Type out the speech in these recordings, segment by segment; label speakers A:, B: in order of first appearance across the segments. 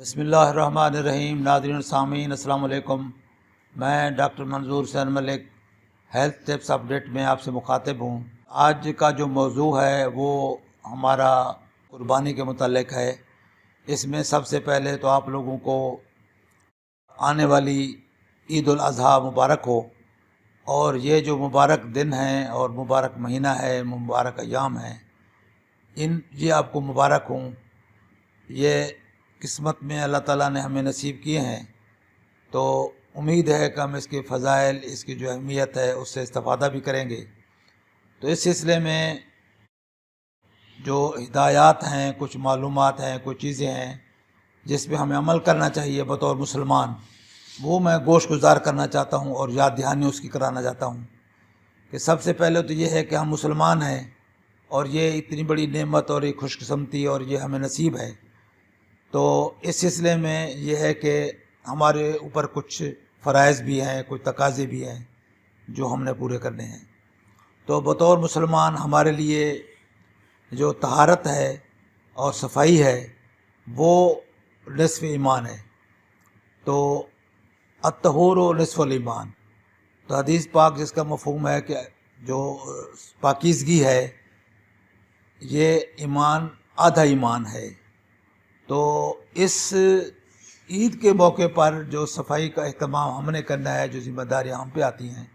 A: बिस्मिल्लाहिर्रहमानिर्रहीम। नाज़रीन सामीन अस्सलाम वालेकुम। मैं डॉक्टर मंजूर Hussain Malik health tips update में आपसे मुखातिब हूँ। आज का जो मौजू है वो हमारा कुर्बानी के मुतालिक है। इसमें सबसे पहले तो आप लोगों को आने वाली ईद उल अज़हा मुबारक हो, और ये जो मुबारक दिन है और मुबारक महीना है, मुबारक अयाम है, ये आपको मुबारक हों। ये किस्मत में अल्लाह ताला ने हमें नसीब किए हैं, तो उम्मीद है कि हम इसके फ़ज़ाइल, इसकी जो अहमियत है उससे इस्तिफ़ादा भी करेंगे। तो इस सिलसिले में जो हिदायत हैं, कुछ मालूमात हैं, कुछ चीज़ें हैं जिस पे हमें अमल करना चाहिए बतौर मुसलमान, वो मैं गोश गुजार करना चाहता हूँ और याद दहानी उसकी कराना चाहता हूँ। कि सबसे पहले तो ये है कि हम मुसलमान हैं और ये इतनी बड़ी नेमत और ये खुशकिस्मती और ये हमें नसीब है। तो इस सिलसिले में ये है कि हमारे ऊपर कुछ फ़राइज़ भी हैं, कुछ तकाज़े भी हैं जो हमने पूरे करने हैं। तो बतौर मुसलमान हमारे लिए जो तहारत है और सफाई है वो निस्फ़ ईमान है। तो अत्तहूर निस्फ़ुल ईमान, तो हदीस पाक जिसका मफ़हूम है कि जो पाकीज़गी है ये ईमान आधा ईमान है। तो इस ईद के मौके पर जो सफाई का अहतमाम हमने करना है, जो ज़िम्मेदारियाँ हम पे आती हैं,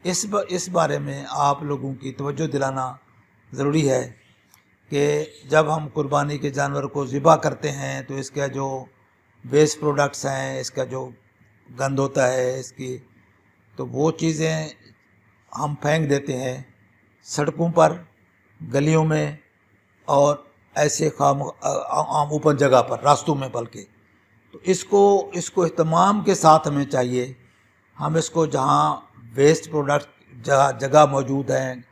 A: इस बारे में आप लोगों की तवज्जो दिलाना ज़रूरी है कि जब हम कुर्बानी के जानवर को ज़िबा करते हैं तो इसका जो वेस्ट प्रोडक्ट्स हैं, इसका जो गंद होता है इसकी, तो वो चीज़ें हम फेंक देते हैं सड़कों पर, गलियों में और ऐसे आम ओपन जगह पर, रास्तों में बल्कि। तो इसको एहतमाम के साथ हमें चाहिए, हम इसको जहाँ वेस्ट प्रोडक्ट जगह मौजूद हैं,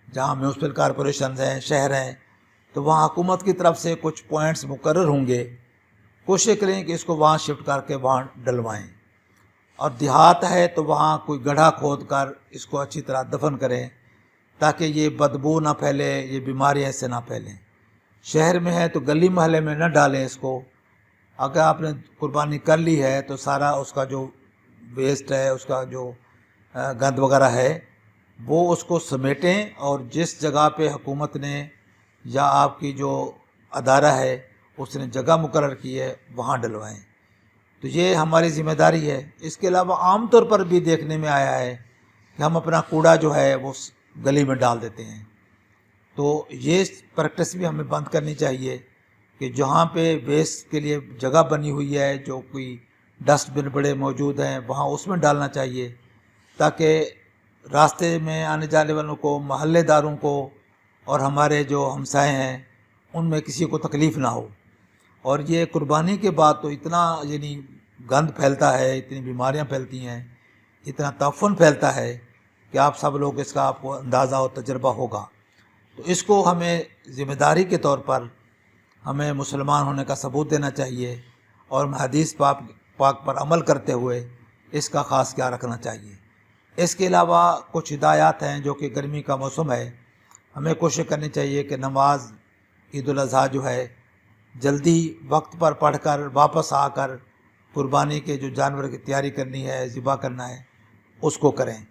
A: जहाँ म्यूनसिपल कॉरपोरेशन हैं, शहर हैं, तो वहाँ हुकूमत की तरफ से कुछ पॉइंट्स मुकर्रर होंगे, कोशिश करें कि इसको वहाँ शिफ्ट करके वहाँ डलवाएँ। और देहात है तो वहाँ कोई गड्ढा खोद कर इसको अच्छी तरह दफन करें ताकि ये बदबू ना फैले, ये बीमारियाँ इससे ना फैलें। शहर में है तो गली मोहल्ले में न डालें इसको। अगर आपने कुर्बानी कर ली है तो सारा उसका जो वेस्ट है, उसका जो गंद वगैरह है, वो उसको समेटें और जिस जगह पे हुकूमत ने या आपकी जो अदारा है उसने जगह मुकर्रर की है वहाँ डलवाएं। तो ये हमारी ज़िम्मेदारी है। इसके अलावा आम तौर पर भी देखने में आया है कि हम अपना कूड़ा जो है वो गली में डाल देते हैं। तो ये प्रैक्टिस भी हमें बंद करनी चाहिए कि जहाँ पे वेस्ट के लिए जगह बनी हुई है, जो कोई डस्टबिन बड़े मौजूद हैं, वहाँ उसमें डालना चाहिए ताकि रास्ते में आने जाने वालों को, महल्लेदारों को और हमारे जो हमसाए हैं उनमें किसी को तकलीफ़ ना हो। और ये कुर्बानी के बाद तो इतना यानी गंद फैलता है, इतनी बीमारियाँ फैलती हैं, इतना ताफ़ुन फैलता है कि आप सब लोग इसका आपको अंदाज़ा और तजर्बा होगा। तो इसको हमें ज़िम्मेदारी के तौर पर हमें मुसलमान होने का सबूत देना चाहिए और हदीस पाक पर अमल करते हुए इसका ख़ास ख्याल रखना चाहिए। इसके अलावा कुछ हिदायत हैं जो कि गर्मी का मौसम है, हमें कोशिश करनी चाहिए कि नमाज ईद उल अज़हा जो है जल्दी वक्त पर पढ़कर वापस आकर कुर्बानी के जो जानवर की तैयारी करनी है, ज़िबा करना है, उसको करें।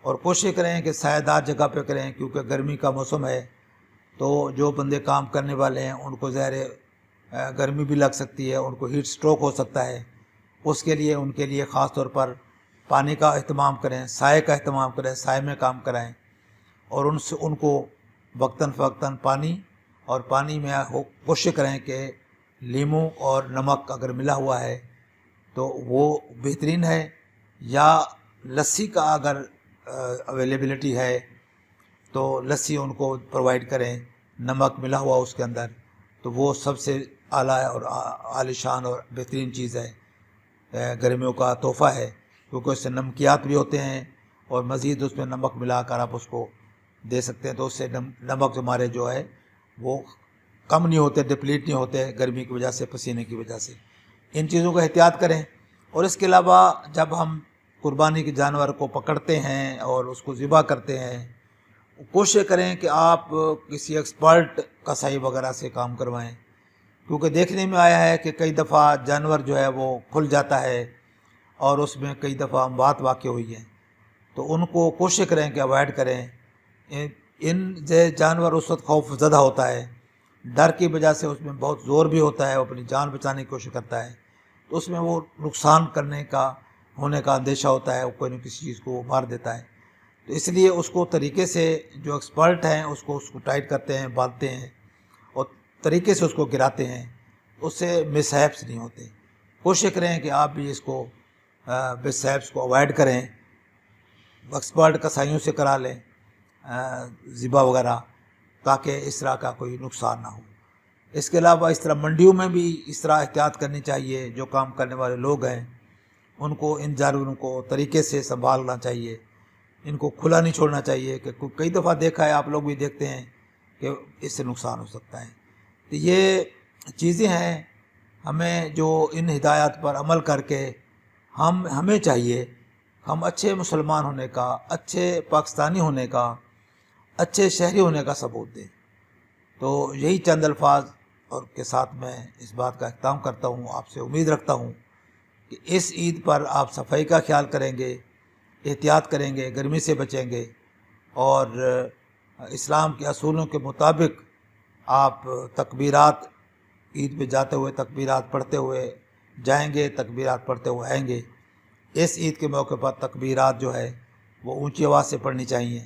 A: और कोशिश करें कि सायेदार जगह पे करें क्योंकि गर्मी का मौसम है। तो जो बंदे काम करने वाले हैं उनको ज़ाहिर गर्मी भी लग सकती है, उनको हीट स्ट्रोक हो सकता है। उसके लिए उनके लिए ख़ास तौर पर पानी का अहतमाम करें, साए का अहतमाम करें, साए में काम कराएं और उनको वक्तन फ़वक्तन पानी और पानी में कोशिश करें कि लीमू और नमक अगर मिला हुआ है तो वो बेहतरीन है, या लस्सी का अगर अवेलेबिलिटी है तो लस्सी उनको प्रोवाइड करें, नमक मिला हुआ उसके अंदर, तो वो सबसे आला और आलिशान और बेहतरीन चीज़ है, गर्मियों का तोहफ़ा है, क्योंकि उससे नमकियात भी होते हैं और मज़ीद उसमें नमक मिलाकर आप उसको दे सकते हैं। तो उससे नमक हमारे जो है वो कम नहीं होते, डिप्लीट नहीं होते गर्मी की वजह से, पसीने की वजह से। इन चीज़ों का एहतियात करें। और इसके अलावा जब हम कुर्बानी के जानवर को पकड़ते हैं और उसको ज़िबा करते हैं, कोशिश करें कि आप किसी एक्सपर्ट कसाई वगैरह से काम करवाएं کیونکہ دیکھنے میں آیا ہے کہ کئی دفعہ جانور جو ہے وہ کھل جاتا ہے اور اس میں کئی دفعہ اموات واقع ہوئی ہیں، تو ان کو کوشش کریں کہ اوائڈ کریں۔ ان سے جانور اس وقت خوف زدہ ہوتا ہے، ڈر کی وجہ سے اس میں بہت زور بھی ہوتا ہے، وہ اپنی جان بچانے کی کوشش کرتا ہے، تو اس میں وہ نقصان کرنے کا ہونے کا اندیشہ ہوتا ہے، وہ کوئی نہ کسی چیز کو مار دیتا ہے۔ تو اس لیے اس کو طریقے سے جو ایکسپرٹ ہیں اس کو ٹائٹ کرتے ہیں، باندھتے ہیں اور طریقے سے اس کو گراتے ہیں، اس سے مس ہیپس نہیں ہوتے۔ کوشش کریں کہ آپ بھی اس کو مس ہیپس کو اوائڈ کریں، ایکسپرٹ کسائیوں سے کرا لیں ذبح وغیرہ، تاکہ اس طرح کا کوئی نقصان نہ ہو۔ اس کے علاوہ اس طرح منڈیوں میں بھی اس طرح احتیاط کرنی چاہیے، جو کام کرنے والے لوگ ہیں ان کو ان جانوروں کو طریقے سے سنبھالنا چاہیے، ان کو کھلا نہیں چھوڑنا چاہیے، کہ کئی دفعہ دیکھا ہے، آپ لوگ بھی دیکھتے ہیں کہ اس سے نقصان ہو سکتا ہے۔ تو یہ چیزیں ہیں، ہمیں جو ان ہدایات پر عمل کر کے ہمیں چاہیے ہم اچھے مسلمان ہونے کا، اچھے پاکستانی ہونے کا، اچھے شہری ہونے کا ثبوت دیں۔ تو یہی چند الفاظ اور کے ساتھ میں اس بات کا اختتام کرتا ہوں۔ آپ سے امید رکھتا ہوں کہ اس عید پر آپ صفائی کا خیال کریں گے، احتیاط کریں گے، گرمی سے بچیں گے، اور اسلام کے اصولوں کے مطابق آپ تکبیرات عید پہ جاتے ہوئے تکبیرات پڑھتے ہوئے جائیں گے، تکبیرات پڑھتے ہوئے آئیں گے۔ اس عید کے موقع پر تکبیرات جو ہے وہ اونچی آواز سے پڑھنی چاہیے۔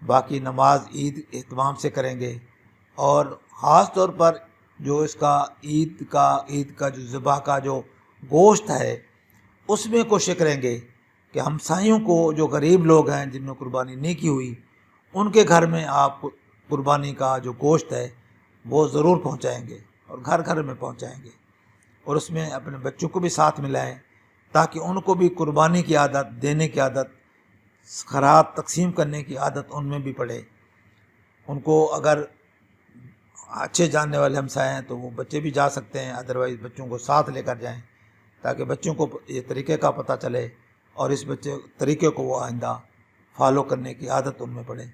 A: باقی نماز عید اہتمام سے کریں گے، اور خاص طور پر جو اس کا عید کا جو ذبح کا جو گوشت ہے اس میں کوشش کریں گے کہ ہمسائیوں کو، جو غریب لوگ ہیں جن نے قربانی نہیں کی ہوئی، ان کے گھر میں آپ قربانی کا جو گوشت ہے وہ ضرور پہنچائیں گے، اور گھر گھر میں پہنچائیں گے، اور اس میں اپنے بچوں کو بھی ساتھ ملائیں، تاکہ ان کو بھی قربانی کی عادت، دینے کی عادت، خیرات تقسیم کرنے کی عادت ان میں بھی پڑے۔ ان کو اگر اچھے جاننے والے ہمسائے ہیں تو وہ بچے بھی جا سکتے ہیں، ادروائز بچوں کو ساتھ لے کر جائیں، تاکہ بچوں کو یہ طریقے کا پتہ چلے اور اس طریقے کو وہ آئندہ فالو کرنے کی عادت ان میں پڑے۔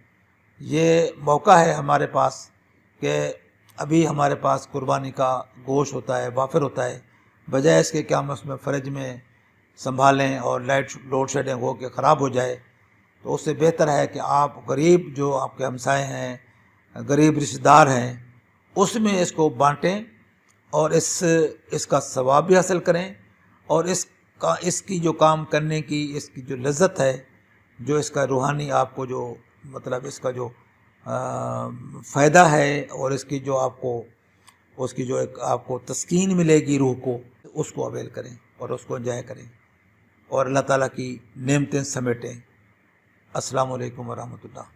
A: یہ موقع ہے ہمارے پاس کہ ابھی ہمارے پاس قربانی کا گوشت ہوتا ہے، وافر ہوتا ہے، بجائے اس کے کہ ہم اس میں فریج میں سنبھالیں اور لوڈ شیڈنگ ہو کے خراب ہو جائے، تو اس سے بہتر ہے کہ آپ غریب جو آپ کے ہمسائے ہیں، غریب رشتہ دار ہیں، اس میں اس کو بانٹیں، اور اس کا ثواب بھی حاصل کریں، اور اس کی جو کام کرنے کی اس کی جو لذت ہے، جو اس کا روحانی آپ کو جو مطلب اس کا جو فائدہ ہے، اور اس کی جو ایک آپ کو تسکین ملے گی روح کو، اس کو اویل کریں اور اس کو انجوائے کریں، اور اللہ تعالیٰ کی نعمتیں سمیٹیں۔ السلام علیکم ورحمۃ اللہ۔